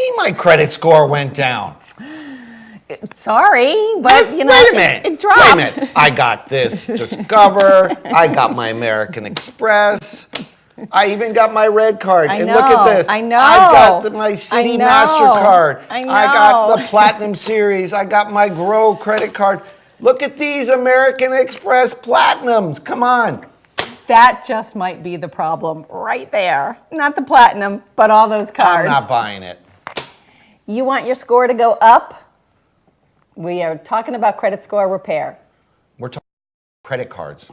mean my credit score went down? Sorry, but you know, Wait a minute. it dropped. Wait a minute. I got this Discover. I got my American Express. I even got my red card. And look at this. I know. I've got my Citi MasterCard. I know. I got the Platinum Series. I got my Grow credit card. Look at these American Express Platinums. Come on. That just might be the problem right there. Not the platinum, but all those cards. I'm not buying it. You want your score to go up? We are talking about credit score repair. We're talking credit cards.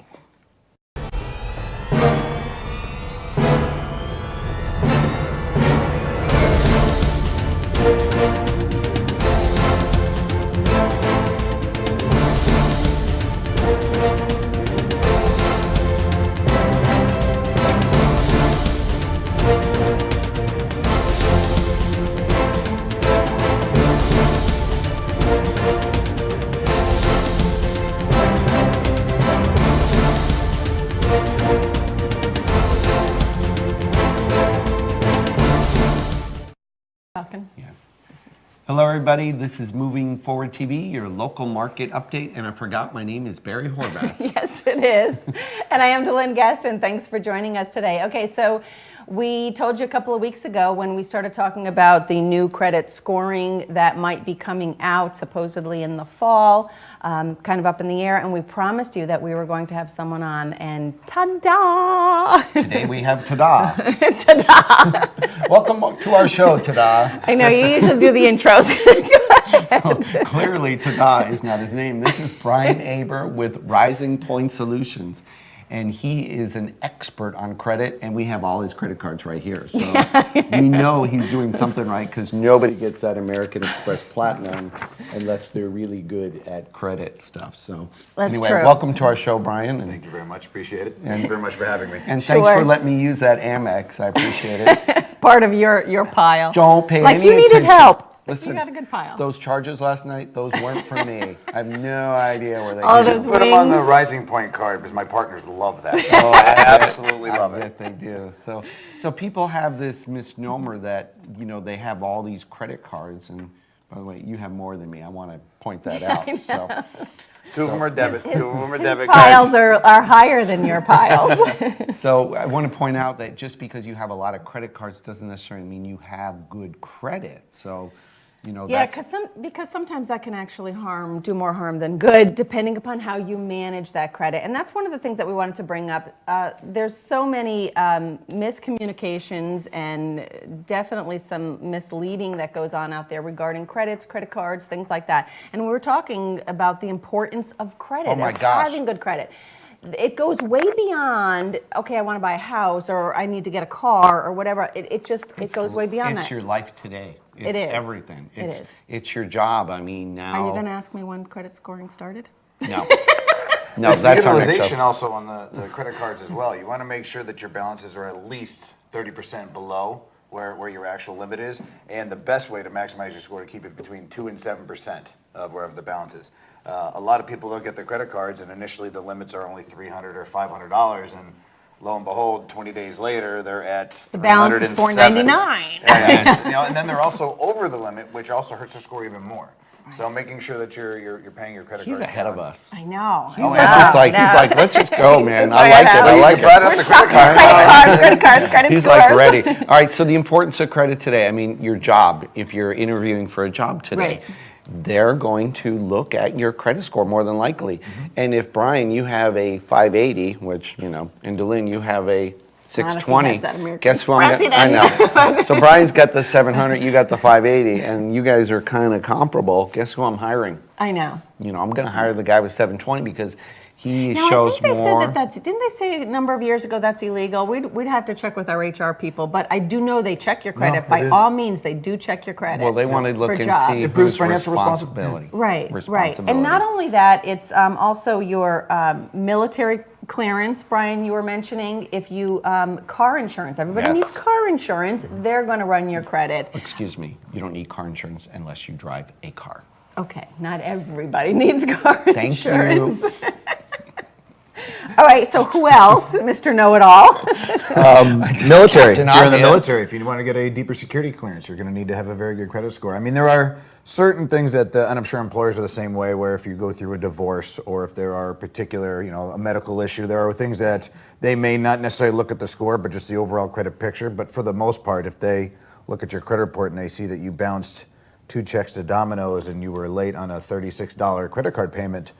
Yes. Hello, everybody. This is Moving Forward TV, your local market update. And I forgot my name is Barry Horvath. Yes, it is. And I am DeLynn Guest, and thanks for joining us today. Okay, so we told you a couple of weeks ago when we started talking about the new credit scoring that might be coming out supposedly in the fall, kind of up in the air, and we promised you that we were going to have someone on, and ta-da! Today we have Tada. Ta-da! Welcome to our show, Tada. I know, you usually do the intros. Well, clearly, Tada is not his name. This is Brian Aber with Rising Point Solutions. And he is an expert on credit, and we have all his credit cards right here. So we know he's doing something right because nobody gets that American Express Platinum unless they're really good at credit stuff. So anyway, true. Welcome to our show, Brian. And, Thank you very much. Appreciate it. Thank you very much for having me. and thanks Sure. for letting me use that Amex. I appreciate it. It's part of your pile. Don't pay like any you needed attention. help. Listen, You got a good pile. those charges last night, those weren't for me. I have no idea where they Oh, came those from. Put them on the wings. Rising Point card because my partners love that. Oh, I absolutely love I it. bet they do. So people have this misnomer that, you know, they have all these credit cards. And by the way, you have more than me. I want to point that out. So Two of them are debit. Two of them are debit Piles cards. are higher than your piles. So I want to point out that just because you have a lot of credit cards doesn't necessarily mean you have good credit. So, you know, Yeah, that's, because sometimes that can actually do more harm than good, depending upon how you manage that credit. And that's one of the things that we wanted to bring up. There's so many miscommunications and definitely some misleading that goes on out there regarding credits, credit cards, things like that. And we were talking about the importance of credit, Oh my of gosh. having good credit. It goes way beyond, okay, I want to buy a house or I need to get a car or whatever. It goes way beyond it's that. your life today. It's It is. everything. It is. It's your job. I mean, now. Are you going to ask me when credit scoring started? No. No, There's that's our next utilization show. also on the credit cards as well. You want to make sure that your balances are at least 30% below where your actual limit is. And the best way to maximize your score to keep it between 2 and 7% of wherever the balance is. A lot of people look at their credit cards and initially the limits are only $300 or $500 and lo and behold, 20 days later, they're at The balance is $499. And then they're also over the limit, which also hurts their score even more. So making sure that you're paying your credit He's cards ahead down. of us. I know. He's like, let's just go, man. I like it. I Well, like you brought it. up the credit card. Credit cards, credit He's scores. like ready. All right, so the importance of credit today. I mean, your job, if you're interviewing for a job today, Right. they're going to look at your credit score more than likely. And if, Brian, you have a 580, which, you know, and DeLynn, you have a 620, that American guess who I'm Express, I he know. So Brian's got the 700, you got the 580, and you guys are kind of comparable. Guess who I'm hiring? I know. You know, I'm going to hire the guy with 720 because he Now, shows I think they more. said didn't they say a number of years ago that's illegal? We'd have to check with our HR people, but I do know they check your credit. it By is. all means, they do check your credit. Well, they want to look for and jobs. see It proves who's financial responsibility. Right, right. And not only that, it's also your military clearance, Brian, you were mentioning. If you, car insurance, everybody Yes. needs car insurance, they're going to run your credit. Excuse me, you don't need car insurance unless you drive a car. Okay, not everybody needs car Thank insurance. you. All right, so who else, Mr. Know-It-All? Military. Captain If you're in the Obvious. military, if you want to get a deeper security clearance, you're going to need to have a very good credit score. I mean, there are certain things that, and I'm sure employers are the same way, where if you go through a divorce or if there are particular, a medical issue, there are things that they may not necessarily look at the score, but just the overall credit picture. But for the most part, if they look at your credit report and they see that you bounced 2 checks to Domino's and you were late on a $36 credit card payment,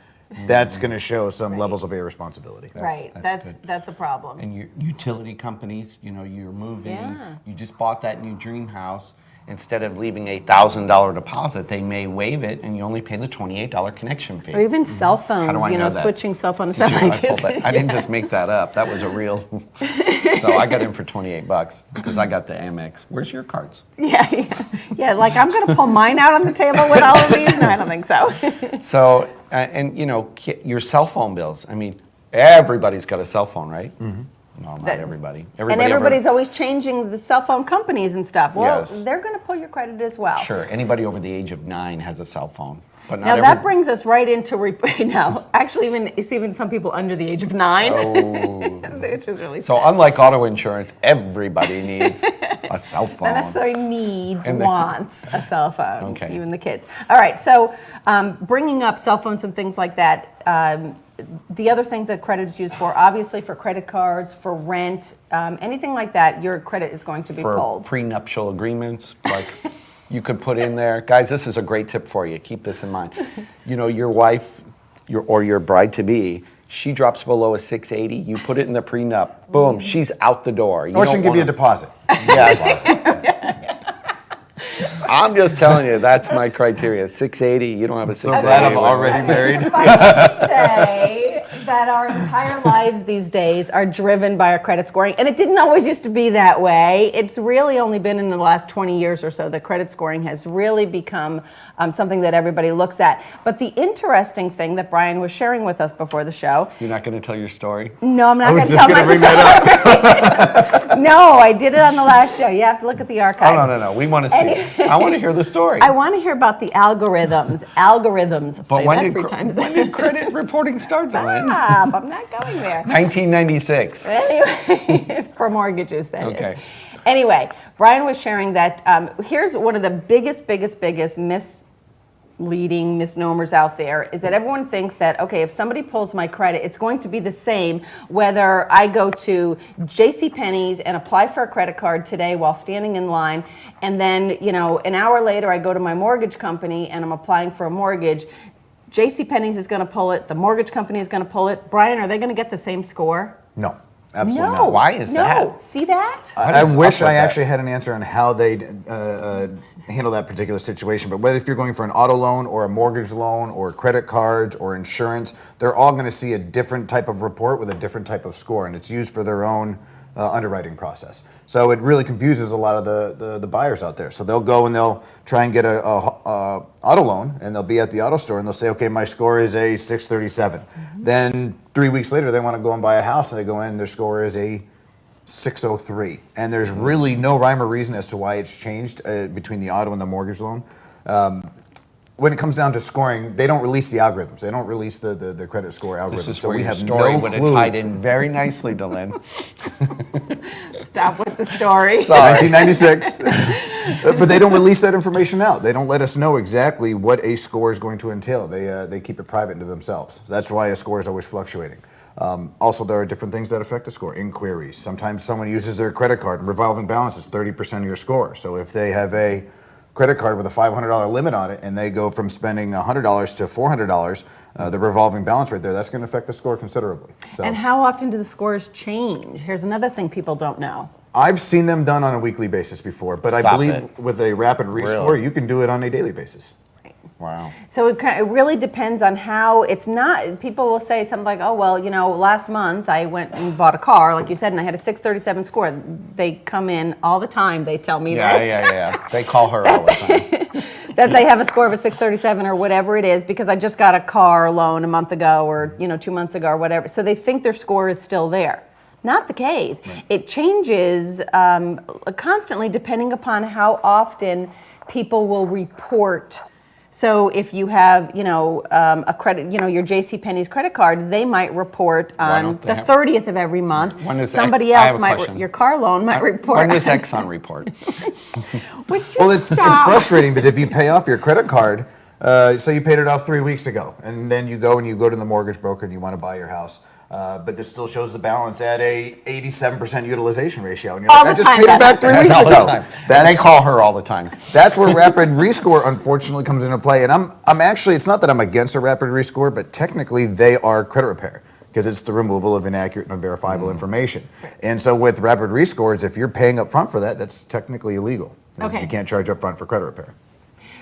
that's going to show some levels of irresponsibility. Right, that's a problem. And your utility companies, you're moving, Yeah. you just bought that new dream house. Instead of leaving a $1,000 deposit, they may waive it, and you only pay the $28 connection fee. Or even cell phones, How do I know that? switching cell phone to Did you? satellite. I didn't just make that up. That was a real. So I got in for $28 because I got the Amex. Where's your cards? Yeah. Like I'm going to pull mine out on the table with all of these. No, I don't think so. So, and your cell phone bills. I mean, everybody's got a cell phone, right? Mm-hmm. No, not everybody. And everybody's always changing the cell phone companies and stuff. Well, Yes. they're going to pull your credit as well. Sure, anybody over the age of 9 has a cell phone. But not Now that brings us right into actually even some people under the age of 9, which is really So unlike auto insurance, everybody needs a cell phone. not necessarily needs, And wants a cell phone. Okay. Even the kids. All right. So bringing up cell phones and things like that. The other things that credit is used for, obviously for credit cards, for rent, anything like that, your credit is going to be For pulled. prenuptial agreements, like you could put in there. Guys, this is a great tip for you. Keep this in mind. Your wife, your bride-to-be, she drops below a 680, you put it in the prenup. Boom, she's out the door. Or she can give you a deposit. Yes. I'm just telling you, that's my criteria. 680, you don't have a 680. So glad I'm already married. If I could say that our entire lives these days are driven by our credit scoring, and it didn't always used to be that way. It's really only been in the last 20 years or so that credit scoring has really become something that everybody looks at. But the interesting thing that Brian was sharing with us before the show. You're not going to tell your story? No, I'm not I was going to just tell going my to bring that up. No, I did it on the last show. You have to look at the archives. Oh, no. We want to see it. I want to hear the story. I want to hear about the algorithms. Algorithms. But Say when that did, 3 times. when did credit reporting start, DeLynn? Stop, I'm not going there. 1996. Anyway, for mortgages, that is. Okay. Anyway, Brian was sharing that here's one of the biggest misnomers out there is that everyone thinks that, okay, if somebody pulls my credit, it's going to be the same whether I go to JCPenney's and apply for a credit card today while standing in line, and then, an hour later I go to my mortgage company and I'm applying for a mortgage. JCPenney's is going to pull it, the mortgage company is going to pull it. Brian, are they going to get the same score? No, absolutely No. not. Why is that? No. See that? I is wish up with I that? actually had an answer on how they'd handle that particular situation. But whether if you're going for an auto loan or a mortgage loan or credit cards or insurance, they're all going to see a different type of report with a different type of score, and it's used for their own underwriting process. So it really confuses a lot of the buyers out there. So they'll go and they'll try and get a auto loan, and they'll be at the auto store and they'll say, okay, my score is a 637. Then 3 weeks later, they want to go and buy a house, and they go in and their score is a 603. And there's really no rhyme or reason as to why it's changed between the auto and the mortgage loan. When it comes down to scoring, they don't release the algorithms. They don't release the credit score algorithms. This is so where we your have story no would have clue. tied in very nicely, DeLynn. Stop with the story. Sorry. 1996. But they don't release that information out. They don't let us know exactly what a score is going to entail. They keep it private to themselves. That's why a score is always fluctuating. Also, there are different things that affect the score. Inquiries. Sometimes someone uses their credit card and revolving balance is 30% of your score. So if they have a credit card with a $500 limit on it and they go from spending $100 to $400, the revolving balance right there, that's going to affect the score considerably. So And how often do the scores change? Here's another thing people don't know. I've seen them done on a weekly basis before, but I Stop believe it. with a rapid rescore, Really? you can do it on a daily basis. Wow. So it really depends on how it's not. People will say something like, oh, well, last month I went and bought a car, like you said, and I had a 637 score. They come in all the time. They tell me this. Yeah. They call her all the time. That they have a score of a 637 or whatever it is because I just got a car loan a month ago or 2 months ago or whatever. So they think their score is still there. Not the case. Right. It changes constantly depending upon how often people will report So if you have, a credit, your JCPenney's credit card, they might report on the 30th of every month. Somebody else might, your car loan might report. When does Exxon report? Well, it's frustrating because if you pay off your credit card, say you paid it off 3 weeks ago, and then you go to the mortgage broker and you want to buy your house. But this still shows the balance at a 87% utilization ratio. And you're like, I just paid it back 3 weeks ago. They call her all the time. That's where rapid rescore unfortunately comes into play. And I'm actually, it's not that I'm against a rapid rescore, but technically they are credit repair because it's the removal of inaccurate and unverifiable information. And so with rapid rescores, if you're paying up front for that, that's technically illegal. Okay. You can't charge up front for credit repair.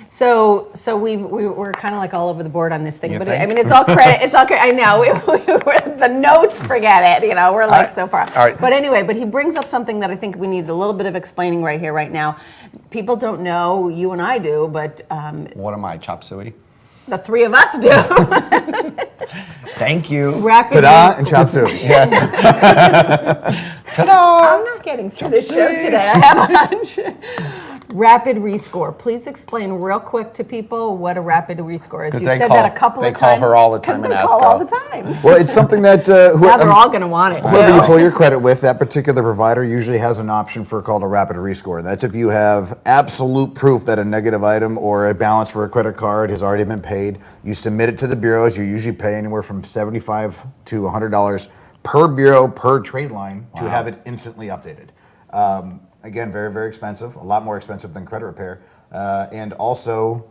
So we're kind of like all over the board on this thing, but I mean, it's all credit. It's all credit. I know we're the notes, forget it. We're like so far. All right. But anyway, he brings up something that I think we need a little bit of explaining right here, right now. People don't know, you and I do, but what am I, chop suey? The three of us do. Thank you. Ta-da and chop suey. Ta-da! I'm not getting through this show today. I have a hunch. Rapid rescore. Please explain real quick to people what a rapid rescore is. You've said that a couple of times. They call her all the time and ask her. All the time. Well, it's something that now they're all going to want it. Whoever you pull your credit with, that particular provider usually has an option for called a rapid rescore. That's if you have absolute proof that a negative item or a balance for a credit card has already been paid. You submit it to the bureaus. You usually pay anywhere from $75 to $100 per bureau per trade line to have it instantly updated. Again, very, very expensive, a lot more expensive than credit repair. And also,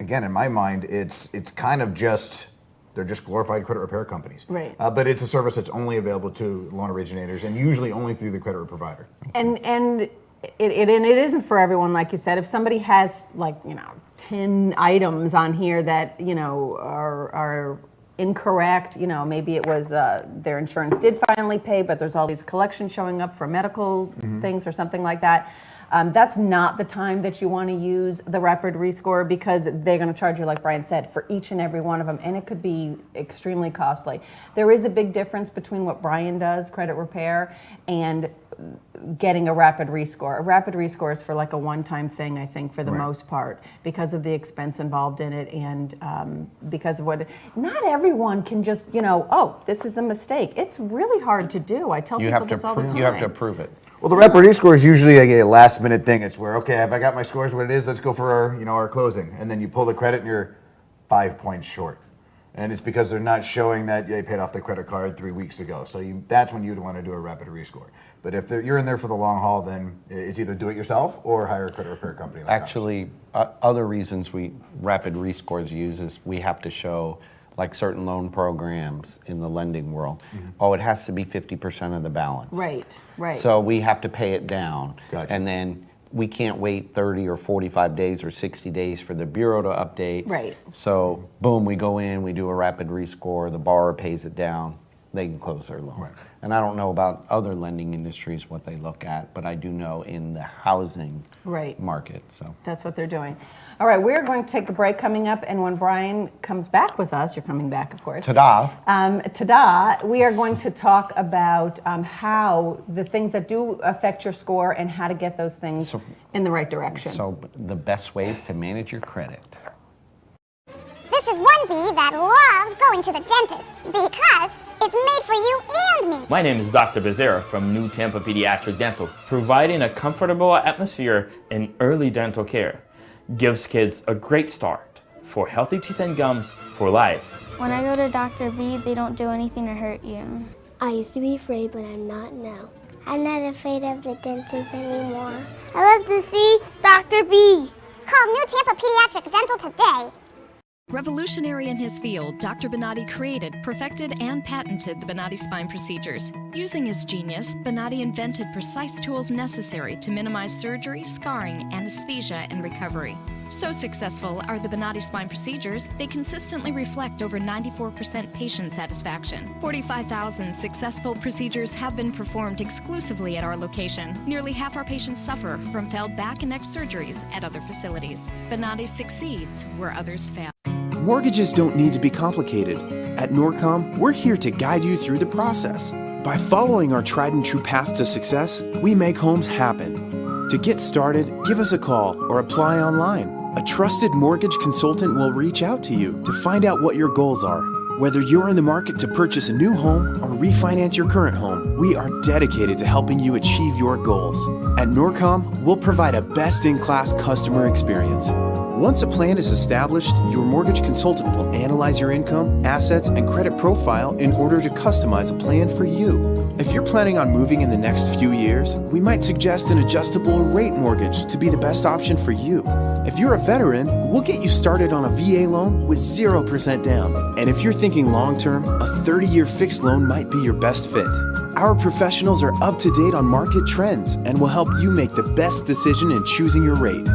again, in my mind, it's kind of they're just glorified credit repair companies. Right. But it's a service that's only available to loan originators and usually only through the credit provider. And it isn't for everyone, like you said. If somebody has 10 items on here that, are incorrect, maybe it was their insurance did finally pay, but there's all these collections showing up for medical things or something like that. That's not the time that you want to use the rapid rescore because they're going to charge you, like Brian said, for each and every one of them, and it could be extremely costly. There is a big difference between what Brian does, credit repair, and getting a rapid rescore. A rapid rescore is for like a one-time thing, I think, for the most part, because of the expense involved in it and because of what, not everyone can just, this is a mistake. It's really hard to do. I tell people this all the time. You have to approve it. Well, the rapid rescore is usually a last-minute thing. It's where, okay, have I got my scores what it is? Let's go for our closing. And then you pull the credit and you're 5 points short. And it's because they're not showing that they paid off the credit card 3 weeks ago. So that's when you'd want to do a rapid rescore. But if you're in there for the long haul, then it's either do it yourself or hire a credit repair company. Like Actually, other reasons rapid rescores use is we have to show like certain loan programs in the lending world. It has to be 50% of the balance. Right. So we have to pay it down. Gotcha. And then we can't wait 30 or 45 days or 60 days for the bureau to update. Right. So boom, we go in, we do a rapid rescore, the borrower pays it down, they can close their loan. Right. And I don't know about other lending industries what they look at, but I do know in the housing market. So that's what they're doing. All right, we're going to take a break coming up, and when Brian comes back with us, you're coming back, of course. Ta-da. We are going to talk about how the things that do affect your score and how to get those things in the right direction. So the best ways to manage your credit. This is one bee that loves going to the dentist because it's made for you and me. My name is Dr. Becerra from New Tampa Pediatric Dental, providing a comfortable atmosphere in early dental care. Gives kids a great start for healthy teeth and gums for life. When I go to Dr. B, they don't do anything to hurt you. I used to be afraid, but I'm not now. I'm not afraid of the dentist anymore. I love to see Dr. B. Call New Tampa Pediatric Dental today. Revolutionary in his field, Dr. Bonatti created, perfected, and patented the Bonatti spine procedures. Using his genius, Bonatti invented precise tools necessary to minimize surgery, scarring, anesthesia, and recovery. So successful are the Bonatti spine procedures, they consistently reflect over 94% patient satisfaction. 45,000 successful procedures have been performed exclusively at our location. Nearly half our patients suffer from failed back and neck surgeries at other facilities. Bonatti succeeds where others fail. Mortgages don't need to be complicated. At Norcom, we're here to guide you through the process. By following our tried and true path to success, we make homes happen. To get started, give us a call or apply online. A trusted mortgage consultant will reach out to you to find out what your goals are. Whether you're in the market to purchase a new home or refinance your current home, we are dedicated to helping you achieve your goals. At Norcom, we'll provide a best-in-class customer experience. Once a plan is established, your mortgage consultant will analyze your income, assets, and credit profile in order to customize a plan for you. If you're planning on moving in the next few years, we might suggest an adjustable rate mortgage to be the best option for you. If you're a veteran, we'll get you started on a VA loan with 0% down. And if you're thinking long-term, a 30-year fixed loan might be your best fit. Our professionals are up to date on market trends and will help you make the best decision in choosing your rate.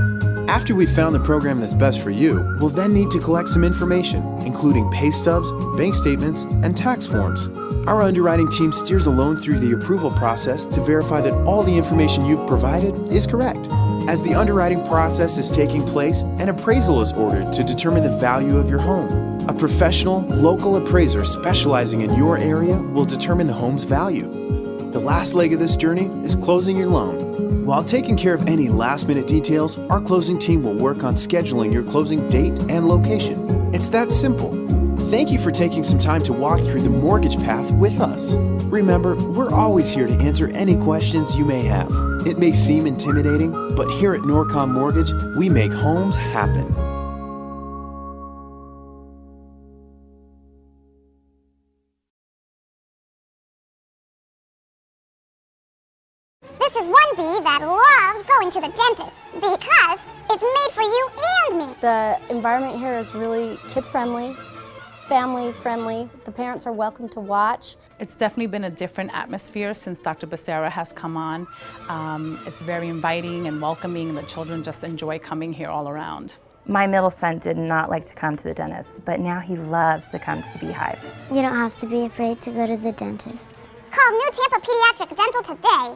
After we've found the program that's best for you, we'll then need to collect some information, including pay stubs, bank statements, and tax forms. Our underwriting team steers a loan through the approval process to verify that all the information you've provided is correct. As the underwriting process is taking place, an appraisal is ordered to determine the value of your home. A professional, local appraiser specializing in your area will determine the home's value. The last leg of this journey is closing your loan. While taking care of any last-minute details, our closing team will work on scheduling your closing date and location. It's that simple. Thank you for taking some time to walk through the mortgage path with us. Remember, we're always here to answer any questions you may have. It may seem intimidating, but here at Norcom Mortgage, we make homes happen. This is one bee that loves going to the dentist because it's made for you and me. The environment here is really kid-friendly, family-friendly. The parents are welcome to watch. It's definitely been a different atmosphere since Dr. Becerra has come on. It's very inviting and welcoming, and the children just enjoy coming here all around. My middle son did not like to come to the dentist, but now he loves to come to the Beehive. You don't have to be afraid to go to the dentist. Call New Tampa Pediatric Dental today.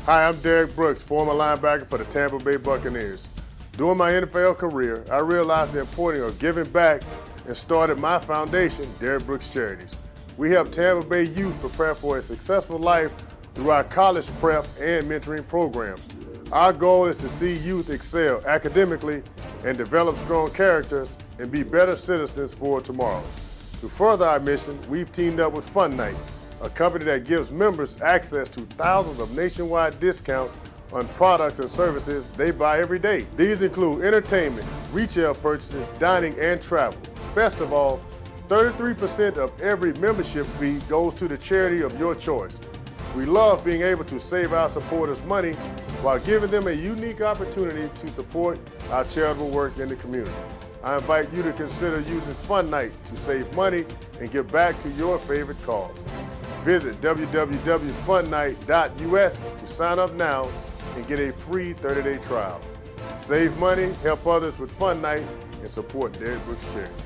Hi, I'm Derek Brooks, former linebacker for the Tampa Bay Buccaneers. During my NFL career, I realized the importance of giving back and started my foundation, Derek Brooks Charities. We help Tampa Bay youth prepare for a successful life through our college prep and mentoring programs. Our goal is to see youth excel academically and develop strong characters and be better citizens for tomorrow. To further our mission, we've teamed up with Fun Night, a company that gives members access to thousands of nationwide discounts on products and services they buy every day. These include entertainment, retail purchases, dining, and travel. Best of all, 33% of every membership fee goes to the charity of your choice. We love being able to save our supporters money while giving them a unique opportunity to support our charitable work in the community. I invite you to consider using Fun Night to save money and give back to your favorite cause. Visit www.funnight.us to sign up now and get a free 30-day trial. Save money, help others with Fun Night, and support Derek Brooks Charities.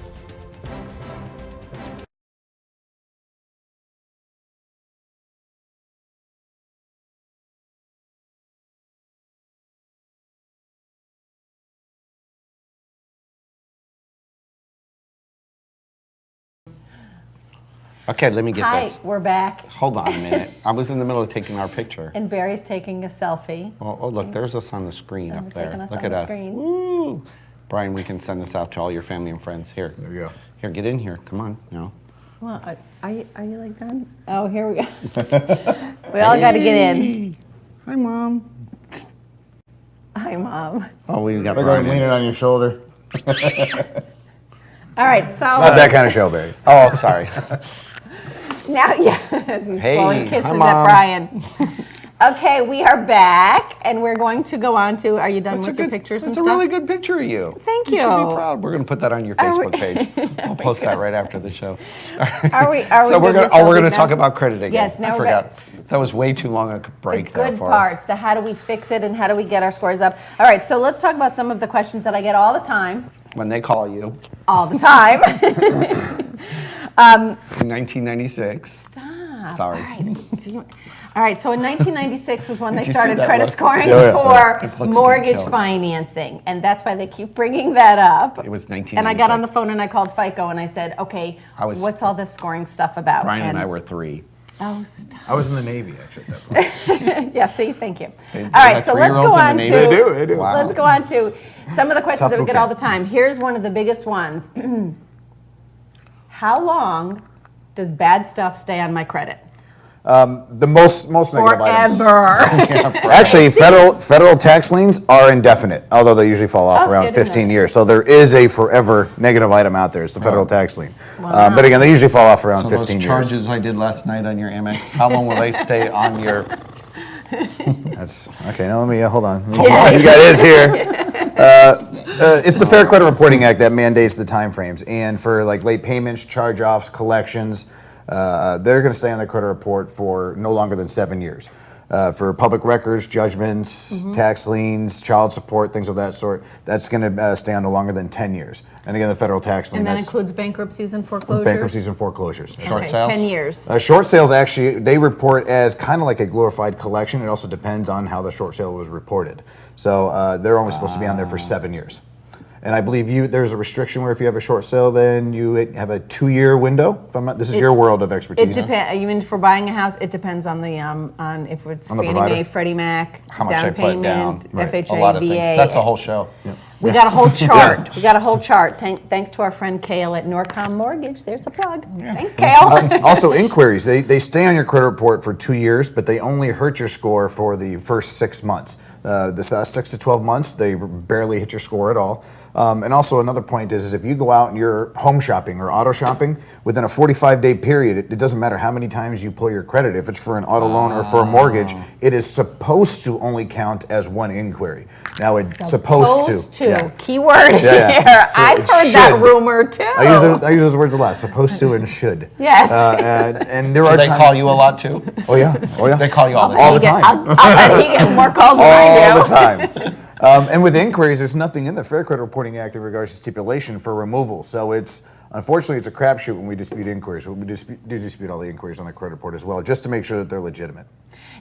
Okay, let me get Hi, this. we're back. Hold on a minute. I was in the middle of taking our picture. And Barry's taking a selfie. Oh, look, there's us on the screen And up we're there. taking us Look on at the us. screen. Woo! Brian, we can send this out to all your family and friends. Here. There you go. Here, get in here. Come on. No. Well, are you like done? Oh, here we go. We all got to get in. Hey. Hi, Mom. Hi, Mom. Oh, we got We're Brian. going leaning on your shoulder. All right, so Not that kind of show, Barry. Oh, sorry. now, yeah, he's Hey, blowing kisses hi, at Mom. Brian. Okay, we are back, and we're going to go on to. Are you done with your pictures and That's stuff? a really good picture of you. Thank You should you. be proud. We're going to put that on your Are Facebook we- page. I'll post that right after the show. Are we So we're good going with to we're going selfies to talk now? about credit again. Yes, now I we're forgot. That was way too long a break The there good for parts, us. the how do we fix it and how do we get our scores up. All right, so let's talk about some of the questions that I get all the time. When they call you All the time. in 1996. Stop. Sorry. All right, so in 1996 was when they Did you see started that credit look? scoring It for looks like mortgage kill. financing, and that's why they keep bringing that up. It was 1996. And I got on the phone and I called FICO and I said, okay, I was- what's all this scoring stuff about? Brian and I were 3. Oh, stop. I was in the Navy, actually, at that point. Yeah, see, thank you. They All right, have so let's go 3-year-olds in the on Navy? to. They do. Wow. Let's go on to some of the questions Tough that we get bouquet. all the time. Here's one of the biggest ones. How long does bad stuff stay on my credit? The most negative items. Forever. Actually, federal tax liens are indefinite, although they usually fall off Oh, see, I around didn't know 15 that. years. So there is a forever negative item out there. It's the federal tax lien. But again, they usually fall off around So 15 those years. charges I did last night on your Amex, how long will they stay on your? That's okay. Now let me hold on. You got his here. It's the Fair Credit Reporting Act that mandates the timeframes, and for like late payments, charge-offs, collections, they're going to stay on the credit report for no longer than 7 years. For public records, judgments, tax liens, child support, things of that sort, that's going to stay on no longer than 10 years. And again, the federal tax lien. And that that's includes bankruptcies and foreclosures? bankruptcies and foreclosures. Short Okay, sales? 10 years. Short sales actually, they report as kind of like a glorified collection. It also depends on how the short sale was reported. So they're only supposed to be on there for 7 years. And I believe there's a restriction where if you have a short sale, then you have a 2-year window. If I'm not, this is your world of It expertise. depends. Even for buying a house, it depends on the on if it's On the Fannie provider? Mae, Freddie Mac, How much down I put payment, down? Right. FHA, A lot of VA. things. That's a whole show. We got a whole chart. We got a whole chart. Thanks to our friend Kale at Norcom Mortgage. There's a plug. Thanks, Kale. Also, inquiries, they stay on your credit report for 2 years, but they only hurt your score for the first 6 months. The last 6 to 12 months, they barely hit your score at all. And also another point is if you go out and you're home shopping or auto shopping, within a 45-day period, it doesn't matter how many times you pull your credit. If it's for an auto loan or for a mortgage, it is supposed to only count as one inquiry. Now, it's supposed to. Yeah. Keyword Yeah. here. So I've it heard that should. rumor too. I use those words a lot, supposed to and should. Yes. And there Do are they times. call you a lot too? Oh, yeah. Oh, yeah. They call you all the All time. the time. I'll bet he gets more calls than I All do. the time. And with inquiries, there's nothing in the Fair Credit Reporting Act in regards to stipulation for removal. So unfortunately, it's a crapshoot when we dispute inquiries. We do dispute all the inquiries on the credit report as well, just to make sure that they're legitimate.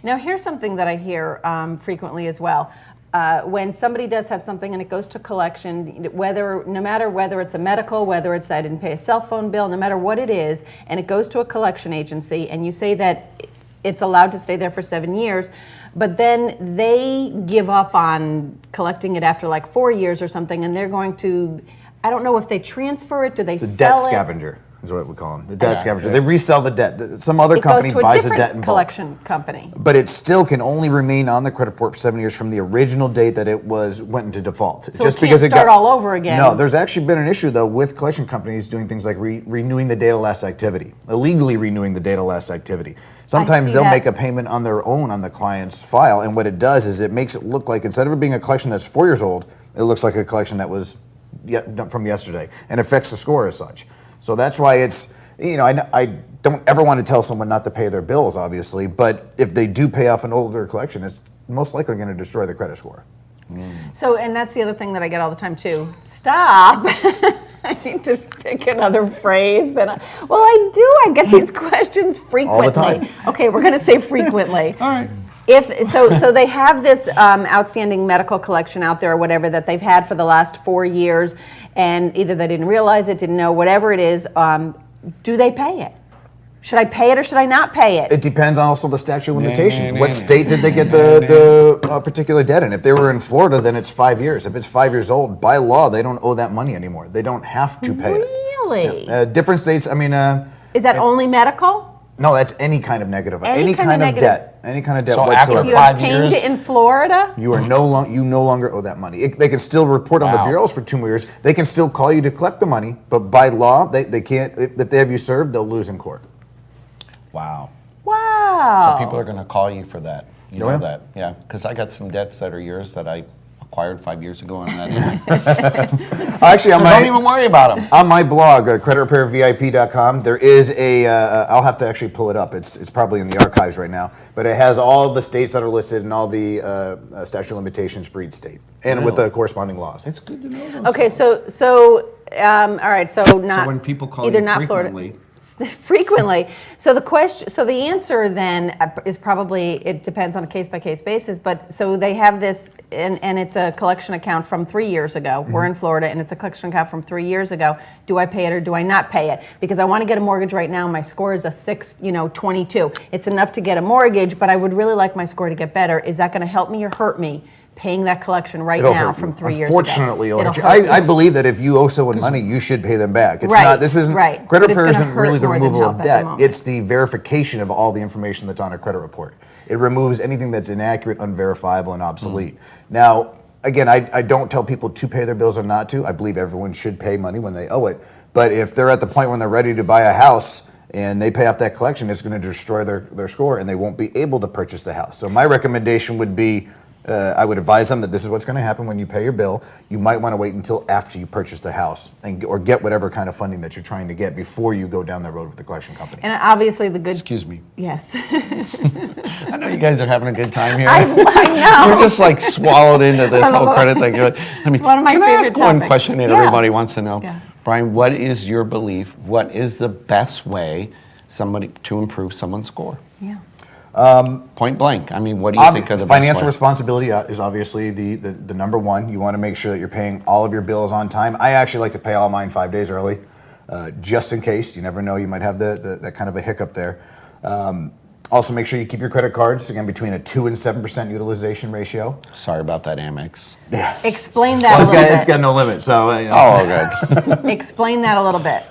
Now, here's something that I hear frequently as well. When somebody does have something and it goes to collection, no matter whether it's a medical, whether it's I didn't pay a cell phone bill, no matter what it is, and it goes to a collection agency, and you say that it's allowed to stay there for 7 years, but then they give up on collecting it after like 4 years or something, and they're going to, I don't know if they transfer it, do they The sell debt it? scavenger is what we call them. The debt scavenger. They resell the debt. Some other It goes company to a buys the different debt in bulk. collection company. But it still can only remain on the credit report for 7 years from the original date that it went into default. So it can't start all over again. No, there's actually been an issue though with collection companies doing things like renewing the date of last activity, illegally renewing the date of last activity. Sometimes see they'll that. make a payment on their own on the client's file, and what it does is it makes it look like instead of it being a collection that's 4 years old, it looks like a collection that was from yesterday, and affects the score as such. So that's why it's. I don't ever want to tell someone not to pay their bills, obviously, but if they do pay off an older collection, it's most likely going to destroy the credit score. So, and that's the other thing that I get all the time too. Stop. I need to pick another phrase that I do. I get these questions frequently. All the time. Okay, we're going to say frequently. All right. So they have this outstanding medical collection out there or whatever that they've had for the last 4 years, and either they didn't realize it, didn't know, whatever it is. Do they pay it? Should I pay it or should I not pay it? It depends on also the statute of limitations. What state did they get the particular debt in? If they were in Florida, then it's 5 years. If it's 5 years old, by law, they don't owe that money anymore. They don't have to pay it. Really? Different states, Is that only medical? no, that's any kind of negative, any kind kind of of negative- debt, any kind of debt So whatsoever. after You 5 obtained years? it in Florida? You no longer owe that money. They can still report on the Wow. bureaus for 2 years. They can still call you to collect the money, but by law, they can't. If they have you served, they'll lose in court. Wow. Wow. So people are going to call you for that. You Oh, know yeah. that. Yeah. Because I got some debts that are yours that I acquired 5 years ago. And that Actually, so don't even worry about them. on my blog, creditrepairvip.com, there is a. I'll have to actually pull it up. It's probably in the archives right now, but it has all the states that are listed and all the statute of limitations for each state, and with the corresponding laws. It's good to know those. Okay, so all right, so not when people call either you not Florida. frequently- frequently. So the answer then is probably, it depends on a case-by-case basis, but so they have this, and it's a collection account from 3 years ago. We're in Florida, and it's a collection account from 3 years ago. Do I pay it or do I not pay it? Because I want to get a mortgage right now. My score is a 622. It's enough to get a mortgage, but I would really like my score to get better. Is that going to help me or hurt me? Paying that collection right It'll now hurt from you. 3 years ago. Unfortunately, it'll hurt you. hurt I believe that if you owe someone money, you should pay them back. It's Right, not. This isn't. right. Credit But it's repair gonna isn't hurt really the more than removal help of at the debt. moment. It's the verification of all the information that's on a credit report. It removes anything that's inaccurate, unverifiable, and obsolete. Now, again, I don't tell people to pay their bills or not to. I believe everyone should pay money when they owe it. But if they're at the point when they're ready to buy a house and they pay off that collection, it's going to destroy their score and they won't be able to purchase the house. So my recommendation would be, I would advise them that this is what's going to happen when you pay your bill. You might want to wait until after you purchase the house or get whatever kind of funding that you're trying to get before you go down that road with the collection company. And obviously the good... Excuse me. Yes. I know you guys are having a good time here. I know. You're just like swallowed into this whole credit thing. You're like, I mean, one of my can I ask favorite one topics. question that Yeah. everybody wants to know? Yeah. Brian, what is your belief? What is the best way to improve someone's score? Yeah. Point blank. I mean, what do you think of the financial best way? responsibility is obviously the number one. You want to make sure that you're paying all of your bills on time. I actually like to pay all mine 5 days early, just in case. You never know, you might have that kind of a hiccup there. Also, make sure you keep your credit cards, again, between a 2 and 7% utilization ratio. Sorry about that, Amex. Yeah. Explain that a Well, little it's got no limit, so. Oh, good. Explain that a little bit.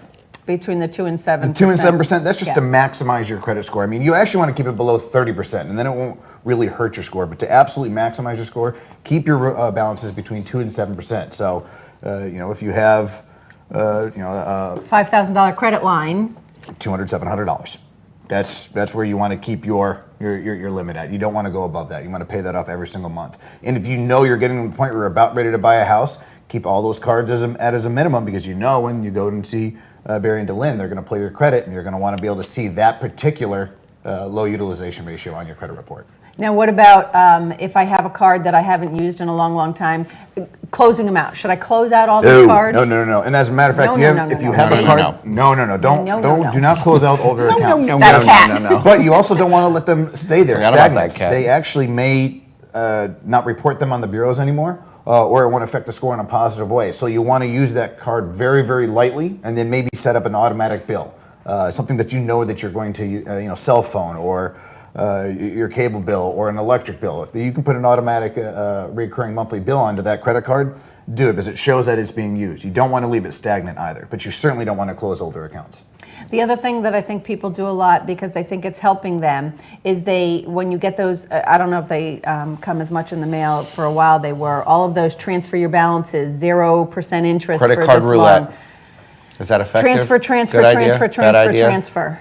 Between the 2 and 7%. 2 and 7%, that's just Yeah. to maximize your credit score. I mean, you actually want to keep it below 30%, and then it won't really hurt your score. But to absolutely maximize your score, keep your balances between 2 and 7%. So, if you have, $5,000 credit line. $200, $700. That's where you want to keep your limit at. You don't want to go above that. You want to pay that off every single month. And if you know you're getting to the point where you're about ready to buy a house, keep all those cards as a minimum, because you know when you go and see Barry and DeLynn, they're going to play your credit, and you're going to want to be able to see that particular low utilization ratio on your credit report. Now, what about if I have a card that I haven't used in a long, long time? Closing them out. Should I close out all these cards? No. And as a matter of fact, if you have a card, do not close out older accounts. That's cat. But you also don't want to let them stay there Forgot about that stagnant. cat. They actually may not report them on the bureaus anymore. Or it won't affect the score in a positive way. So you want to use that card very, very lightly, and then maybe set up an automatic bill, something that you know that you're going to, cell phone or your cable bill or an electric bill. If you can put an automatic recurring monthly bill onto that credit card, do it because it shows that it's being used. You don't want to leave it stagnant either, but you certainly don't want to close older accounts. The other thing that I think people do a lot because they think it's helping them is when you get those, I don't know if they come as much in the mail. For a while they were, all of those transfer your balances, 0% interest Credit for card this roulette. long. Is that effective? Transfer.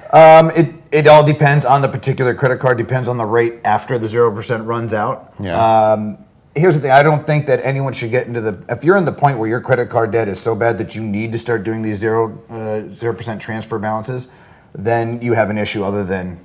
It all depends on the particular credit card, depends on the rate after the 0% runs out. Yeah. Here's the thing, I don't think that anyone should get into if you're in the point where your credit card debt is so bad that you need to start doing these 0% transfer balances, then you have an issue other than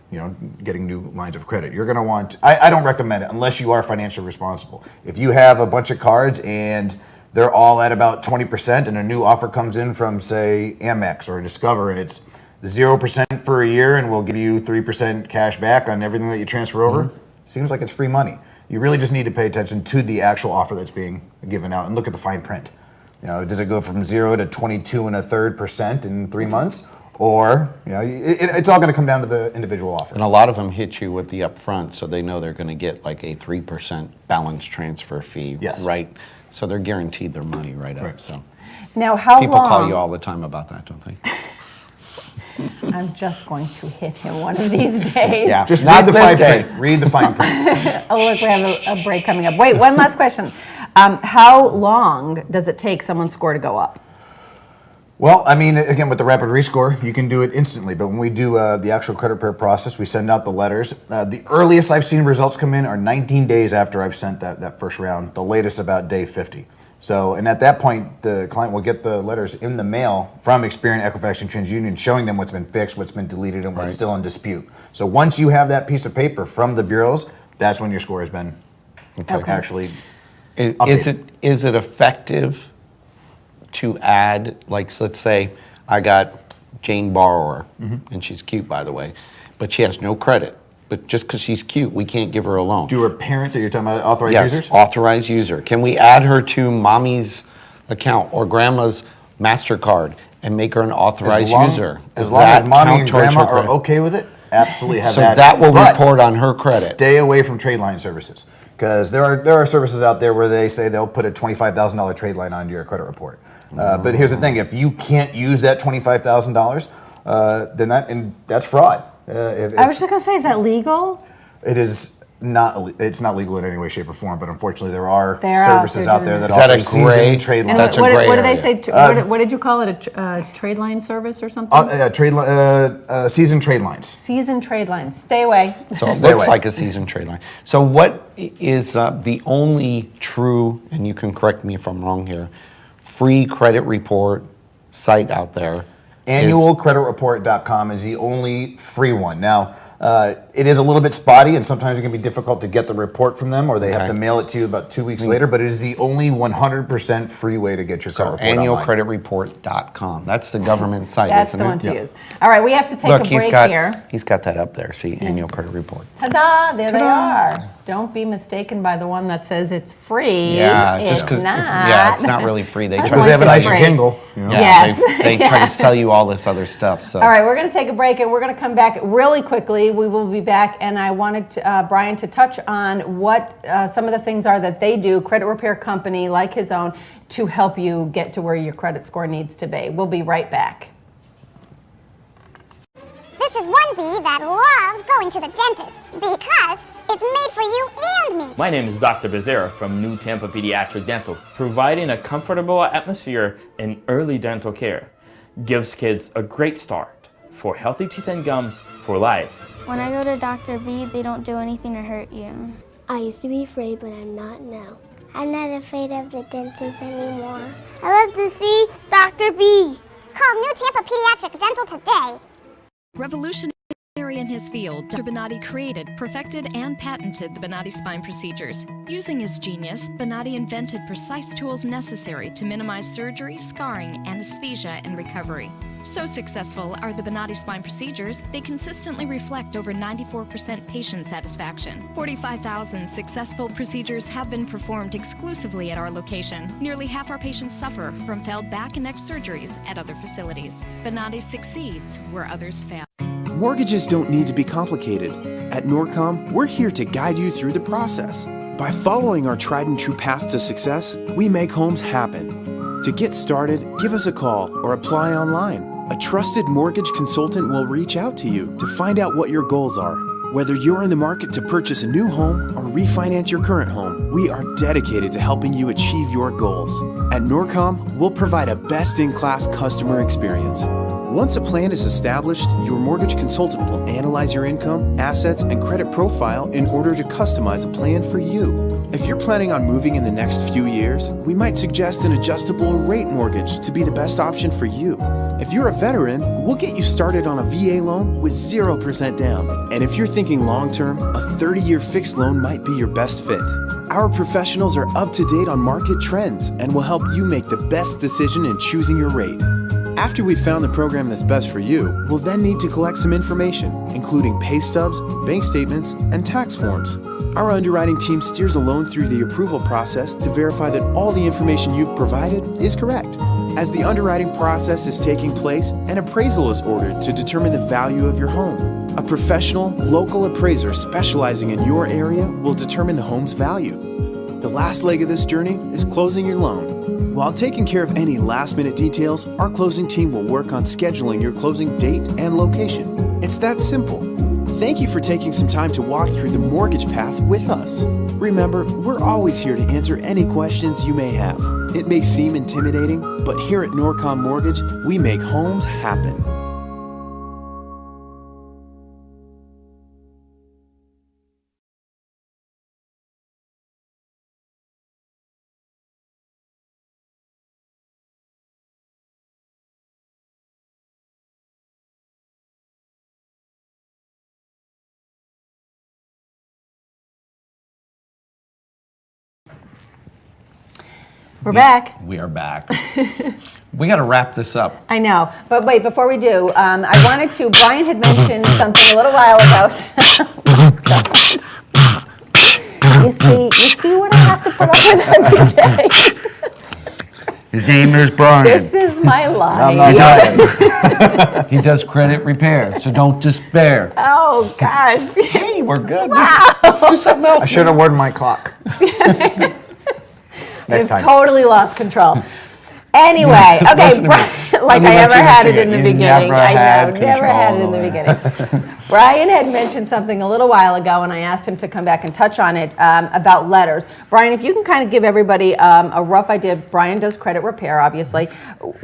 getting new lines of credit. You're going to want, I don't recommend it unless you are financially responsible. If you have a bunch of cards and they're all at about 20% and a new offer comes in from, say, Amex or Discover, and it's 0% for a year and we'll give you 3% cash back on everything that you transfer over, seems like it's free money. You really just need to pay attention to the actual offer that's being given out and look at the fine print. Does it go from 0 to 22.33% in 3 months? Or, it's all going to come down to the individual offer. And a lot of them hit you with the upfront, so they know they're going to get like a 3% balance transfer fee. Yes. Right? So they're guaranteed their money right up. So Now, how people long? call you all the time about that, don't they? I'm just going to hit him one of these days. Yeah. Just Not read the this fine day. print. Read the fine print. Oh, look, we have a break coming up. Wait, one last question. How long does it take someone's score to go up? Well, I mean, again, with the rapid rescore, you can do it instantly. But when we do the actual credit repair process, we send out the letters. The earliest I've seen results come in are 19 days after I've sent that first round, the latest about day 50. So, and at that point, the client will get the letters in the mail from Experian, Equifax, and TransUnion showing them what's been fixed, what's been deleted, and what's still in dispute. So once you have that piece of paper from the bureaus, that's when your score has been actually updated. Is it effective to add, like, let's say I got Jane Borrower, and she's cute, by the way, but she has no credit. But just because she's cute, we can't give her a loan. Do her parents, are you talking about authorized Yes, users? authorized user. Can we add her to mommy's account or grandma's MasterCard and make her an authorized user? As Does long as that mommy count and towards grandma her are credit? okay with it, absolutely have So at it. that will But report on her credit. stay away from trade line services, because there are services out there where they say they'll put a $25,000 trade line onto your credit report. But here's the thing: if you can't use that $25,000, then that's fraud. I was just going to say, is that legal? It is not. It's not legal in any way, shape, or form. But unfortunately, there are They're services out there that Is that offer a gray- seasoned trade And lines. That's a what gray do they area. say? What did you call it? A trade line service or something? Seasoned trade lines. Season trade lines. Stay away. So it Stay looks away. like a seasoned trade line. So what is the only true, and you can correct me if I'm wrong here, free credit report site out there? Annualcreditreport.com is the only free one. Now, it is a little bit spotty, and sometimes it can be difficult to get the report from them, or they have Okay. to mail it to you about 2 weeks later. But it is the only 100% free way to get your credit report online. Annualcreditreport.com. That's the government site, That's isn't the it? one to use. All right, we have to take Look, a break here. he's got that up there. See, annual credit report. Ta-da! There they are. Don't be mistaken by the one that says it's free. Yeah, it's just because. not. Yeah, it's not really free. They That's try Because they have a nicer Free. jingle. You know? Yeah, Yes. they try to sell you all this other stuff. So. All right, we're going to take a break and we're going to come back really quickly. We will be back, and I wanted Brian to touch on what some of the things are that they do, credit repair company like his own, to help you get to where your credit score needs to be. We'll be right back. This is one bee that loves going to the dentist because it's made for you and me. My name is Dr. Becerra from New Tampa Pediatric Dental, providing a comfortable atmosphere in early dental care. Gives kids a great start for healthy teeth and gums for life. When I go to Dr. B, they don't do anything to hurt you. I used to be afraid, but I'm not now. I'm not afraid of the dentist anymore. I love to see Dr. B. Call New Tampa Pediatric Dental today. Revolutionary in his field, Dr. Bonatti created, perfected, and patented the Bonatti spine procedures. Using his genius, Bonatti invented precise tools necessary to minimize surgery, scarring, anesthesia, and recovery. So successful are the Bonatti spine procedures, they consistently reflect over 94% patient satisfaction. 45,000 successful procedures have been performed exclusively at our location. Nearly half our patients suffer from failed back and neck surgeries at other facilities. Bonatti succeeds where others fail. Mortgages don't need to be complicated. At Norcom, we're here to guide you through the process. By following our tried and true path to success, we make homes happen. To get started, give us a call or apply online. A trusted mortgage consultant will reach out to you to find out what your goals are. Whether you're in the market to purchase a new home or refinance your current home, we are dedicated to helping you achieve your goals. At Norcom, we'll provide a best-in-class customer experience. Once a plan is established, your mortgage consultant will analyze your income, assets, and credit profile in order to customize a plan for you. If you're planning on moving in the next few years, we might suggest an adjustable rate mortgage to be the best option for you. If you're a veteran, we'll get you started on a VA loan with 0% down. And if you're thinking long-term, a 30-year fixed loan might be your best fit. Our professionals are up to date on market trends and will help you make the best decision in choosing your rate. After we've found the program that's best for you, we'll then need to collect some information, including pay stubs, bank statements, and tax forms. Our underwriting team steers a loan through the approval process to verify that all the information you've provided is correct. As the underwriting process is taking place, an appraisal is ordered to determine the value of your home. A professional, local appraiser specializing in your area will determine the home's value. The last leg of this journey is closing your loan. While taking care of any last-minute details, our closing team will work on scheduling your closing date and location. It's that simple. Thank you for taking some time to walk through the mortgage path with us. Remember, we're always here to answer any questions you may have. It may seem intimidating, but here at Norcom Mortgage, we make homes happen. We're back. We are back. We got to wrap this up. I know, but wait, before we do, I wanted to, Brian had mentioned something a little while ago. You see what I have to put up with every day? His name is Brian. This is my life. He does credit repair, so don't despair. Oh, gosh. Hey, we're good. Wow. Let's do something else. I should have worn my clock. Next I've time. totally lost control. Anyway, okay, Listen to me. Brian, like Let me I let ever you had sing it in the You beginning. never I had know, never had it in the control. beginning. Brian had mentioned something a little while ago, and I asked him to come back and touch on it about letters. Brian, if you can kind of give everybody a rough idea. Brian does credit repair, obviously,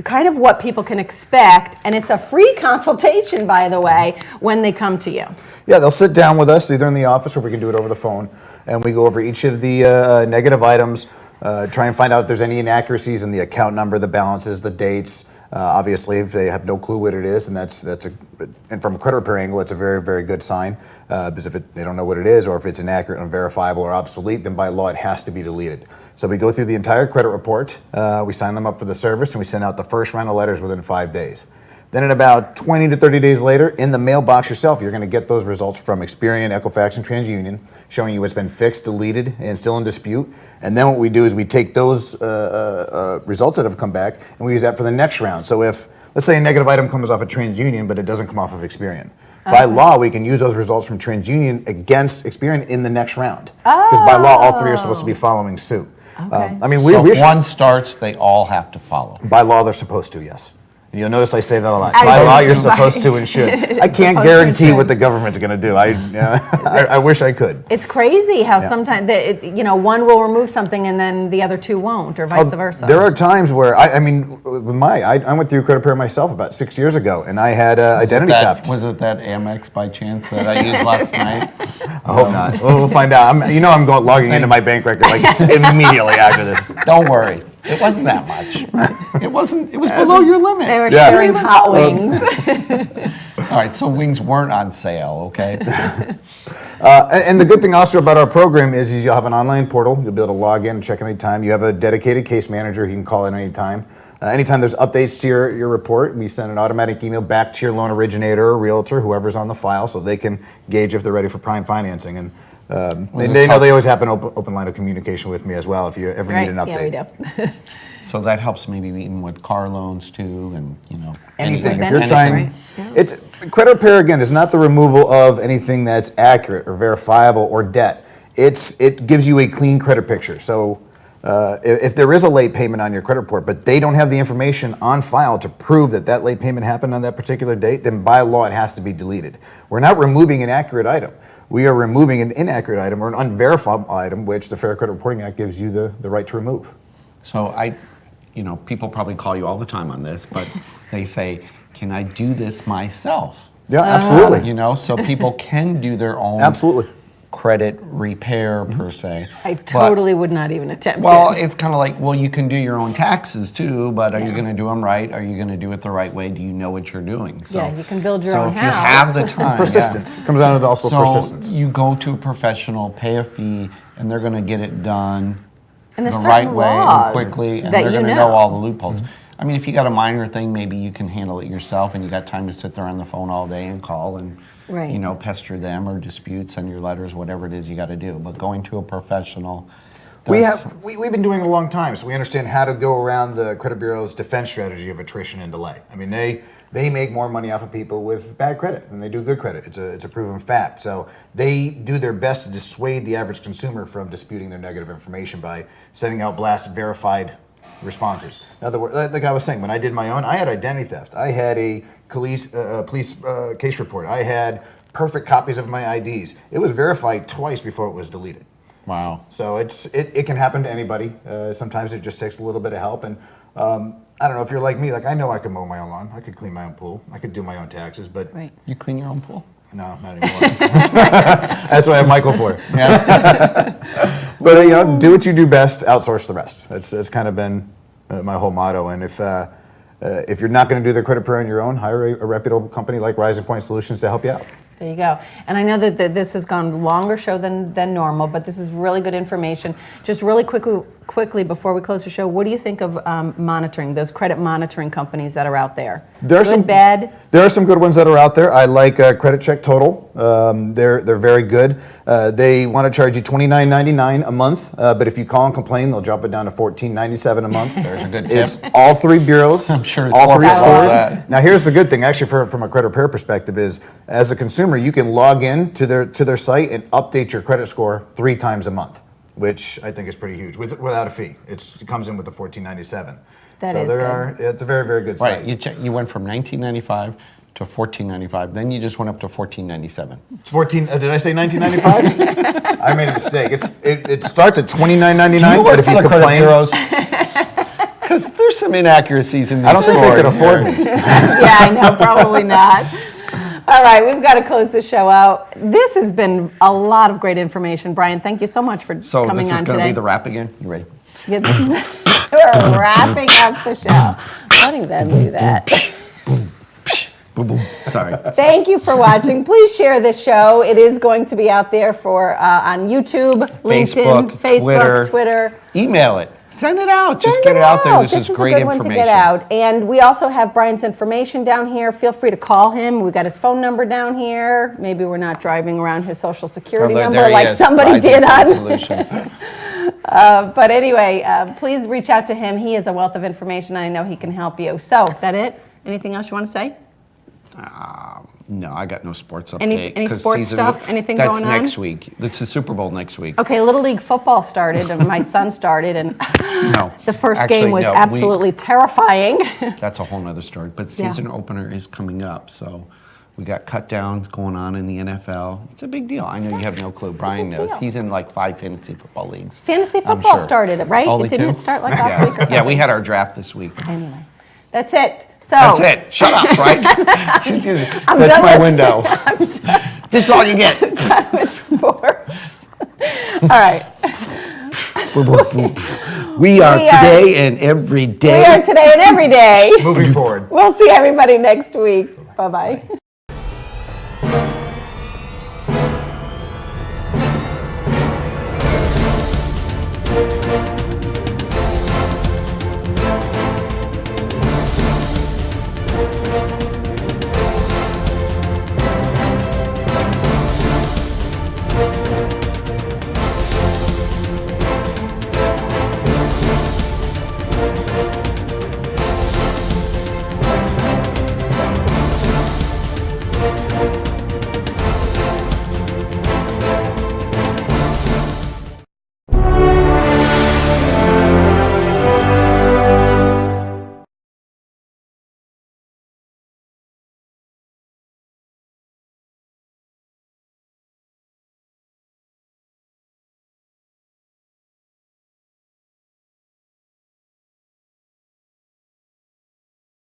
kind of what people can expect, and it's a free consultation, by the way, when they come to you. Yeah, they'll sit down with us either in the office or we can do it over the phone, and we go over each of the negative items, try and find out if there's any inaccuracies in the account number, the balances, the dates. Obviously, if they have no clue what it is, and and from a credit repair angle, it's a very, very good sign. Because if they don't know what it is, or if it's inaccurate, unverifiable, or obsolete, then by law it has to be deleted. So we go through the entire credit report, we sign them up for the service, and we send out the first round of letters within 5 days. Then at about 20 to 30 days later, in the mailbox yourself, you're going to get those results from Experian, Equifax, and TransUnion, showing you what's been fixed, deleted, and still in dispute. And then what we do is we take those results that have come back, and we use that for the next round. So if, let's say, a negative item comes off of TransUnion, but it doesn't come off of Experian. By law, we can use those results from TransUnion against Experian in the next round. Because by law, all three are supposed to be following suit. Okay. I mean, So if one starts, they all have to follow. by law, they're supposed to, yes. You'll notice I say that a lot. I By do law, too. you're supposed to and should. I can't Supposed to and guarantee should. what the government's going to do. I wish I could. It's crazy how Yeah. sometimes, one will remove something and then the other two won't, or vice versa. There are times where, I went through credit repair myself about 6 years ago, and I had identity theft. Was it that Amex by chance that I used last night? I hope not. We'll find out. I'm going logging into my bank record like immediately after this. Don't worry. It wasn't that much. It was below your limit. They were Yeah. sharing hot wings. All right, so wings weren't on sale, okay? And the good thing also about our program is you'll have an online portal. You'll be able to log in and check anytime. You have a dedicated case manager. You can call in anytime. Anytime there's updates to your report, we send an automatic email back to your loan originator or realtor, whoever's on the file, so they can gauge if they're ready for prime financing. And they know they always have an open line of communication with me as well if you ever need an update. Yeah, we do. So that helps maybe even with car loans too, and Anything. Anything. If you're trying, Right. it's credit repair again is not the removal of anything that's accurate or verifiable or debt. It gives you a clean credit picture. So if there is a late payment on your credit report, but they don't have the information on file to prove that late payment happened on that particular date, then by law it has to be deleted. We're not removing an accurate item. We are removing an inaccurate item or an unverifiable item, which the Fair Credit Reporting Act gives you the right to remove. So people probably call you all the time on this, but they say, can I do this myself? Yeah, absolutely. So people can do their own Absolutely. credit repair per se. I But- totally would not even attempt Well, it. it's kind of like, you can do your own taxes too, but are you going to do them right? Are you going to do it the right way? Do you know what you're doing? So, Yeah, you can build your so own if house. you have the time, Persistence. It comes down to also so persistence. you go to a professional, pay a fee, and they're going to get it done And the there's right certain way and laws quickly, and that they're you going to know. know all the loopholes. I mean, if you got a minor thing, maybe you can handle it yourself, and you got time to sit there on the phone all day and call and Right. pester them or dispute, send your letters, whatever it is you got to do. But going to a professional. We've does- been doing it a long time, so we understand how to go around the credit bureau's defense strategy of attrition and delay. I mean, they make more money off of people with bad credit than they do good credit. It's a proven fact. So they do their best to dissuade the average consumer from disputing their negative information by sending out blast verified responses. In other words, like I was saying, when I did my own, I had identity theft. I had a police case report. I had perfect copies of my IDs. It was verified twice before it was deleted. Wow. So it can happen to anybody. Sometimes it just takes a little bit of help. And I don't know if you're like me. Like I know I could mow my own lawn. I could clean my own pool. I could do my own taxes. But Right. You clean your own pool? no, not anymore. That's what I have Michael for. Yeah. But do what you do best. Outsource the rest. That's kind of been my whole motto. And if you're not going to do the credit repair on your own, hire a reputable company like Rising Point Solutions to help you out. There you go. And I know that this has gone longer show than normal, but this is really good information. Just really quickly before we close the show, what do you think of monitoring, those credit monitoring companies that are out there? There's good, bad? There are some good ones that are out there. I like Credit Check Total. They're very good. They want to charge you $29.99 a month, but if you call and complain, they'll drop it down to $14.97 a month. There's a good tip. It's all three bureaus, I'm sure all three scores. scores. Now here's the good thing, actually, from a credit repair perspective, is as a consumer, you can log in to their site and update your credit score 3 times a month, which I think is pretty huge, without a fee. It comes in with the $14.97. That so is good. It's a very, very good site. Right, you went from $19.95 to $14.95, then you just went up to $14.97. It's 14. Did I say $19.95? I made a mistake. It starts at $29.99, but if you complain, because there's some inaccuracies in these I don't think they could scores afford here. me. Yeah, I know, probably not. All right, we've got to close the show out. This has been a lot of great information. Brian, thank you so much for So coming this on is going to today. be the wrap again? You ready? Yeah, we're wrapping up the show. Letting them do that. Boom, boom. Sorry. Thank you for watching. Please share this show. It is going to be out there on YouTube, LinkedIn, Facebook, Twitter. Email it. Send it out. Just get it out there. This is great a good information. one to get out. And we also have Brian's information down here. Feel free to call him. We've got his phone number down here. Maybe we're not driving around his social security number like somebody did on. But anyway, please reach out to him. He is a wealth of information. I know he can help you. So, that it? Anything else you want to say? No, I got no sports update. Any sports stuff? Anything going on? That's next week. It's the Super Bowl next week. Okay, Little League football started, and my son started, and No. the first Actually, game was no, absolutely terrifying. That's a whole nother story. But season opener is coming up, so we got cut downs going on in the NFL. It's a big deal. I know you have no clue. Brian knows. He's in like 5 fantasy football leagues. Fantasy football started, right? Only Didn't 2? it start like last week or something? Yeah, we had our draft this week. Anyway, that's it. So That's it. Shut up, right? That's my window. This is all you get. I'm done with sports. All right. We are today and every day. We are today and every day. Moving forward. We'll see everybody next week. Bye-bye.